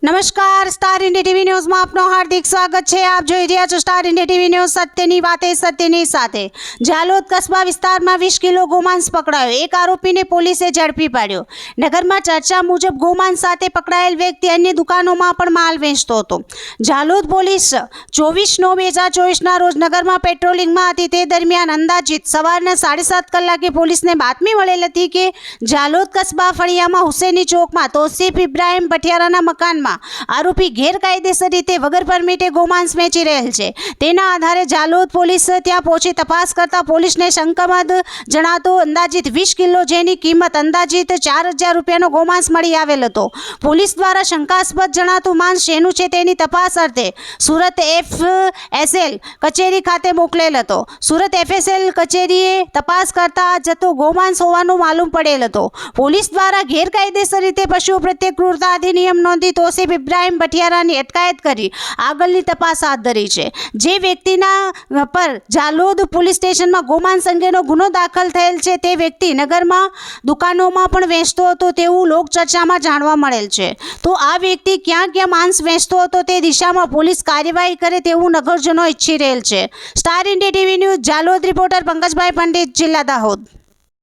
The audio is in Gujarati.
નમસ્કાર, સ્ટાર ઇન્ડિયા ટીવી ન્યૂઝમાં આપનું હાર્દિક સ્વાગત છે। આપ જોઈ રહ્યા છો સ્ટાર ઇન્ડિયા ટીવી ન્યૂઝ। સત્યની વાતે સત્યની સાથે। જાલોદ કસ્બા વિસ્તારમાં 20 કિલો ગોમાંસ પકડાયો। એક આરોપીને પોલીસે ઝડપી પાડ્યો। નગરમાં ચર્ચા મુજબ ગોમાંસ સાથે પકડાયેલ વ્યક્તિ અન્ય દુકાનોમાં પણ માલ વેચતો હતો। જાલોદ પોલીસ 24/9/2024ના રોજ નગરમાં પેટ્રોલિંગમાં હતી। તે દરમિયાન અંદાજિત સવારના 7:30 કલાકે પોલીસને બાતમી મળેલ હતી કે જાલોદ કસ્બા ફળિયામાં હુસેની ચોકમાં તોસીફ ઇબ્રાહિમ ભટિયારાના મકાનમાં આરોપી ગેરકાયદેસર રીતે વગર પરમિટે ગોમાંસ વેચી રહેલ છે। તેના આધારે જાલોદ પોલીસ ત્યાં પહોંચી તપાસ કરતા પોલીસને શંકાસ્પદ જણાતો અંદાજિત 20 કિલો જેની કિંમત અંદાજિત 4000 રૂપિયાનો ગોમાંસ મળી આવેલ હતો। પોલીસ દ્વારા શંકાસ્પદ જણાતું માંસ શેનું છે તેની તપાસ અર્થે સુરત FSL કચેરી ખાતે મોકલેલ હતો। સુરત FSL કચેરીએ તપાસ કરતા જતો ગોમાંસ હોવાનું માલુમ પડેલ હતો। પોલીસ દ્વારા ગેરકાયદેસર રીતે પશુઓ પ્રત્યે ક્રૂરતા અધિનિયમ નોંધી તોસીફ ઇબ્રાહિમ ભટિયારાની અટકાયત કરી આગળની તપાસ હાથ ધરી છે। જે વ્યક્તિના પર જાલોદ પોલીસ સ્ટેશનમાં ગોમાંસ અંગેનો ગુનો દાખલ થયેલ છે તે વ્યક્તિ નગરમાં દુકાનોમાં પણ વેચતો હતો તેવું લોકચર્ચામાં જાણવા મળેલ છે। તો આ વ્યક્તિ ક્યાં ક્યાં માંસ વેચતો હતો તે દિશામાં પોલીસ કાર્યવાહી કરે તેવું નગરજનો ઈચ્છી રહેલ છે। Star India TV news Jhalod reporter Pankajbhai Pandit, જિલ્લા દાહોદ।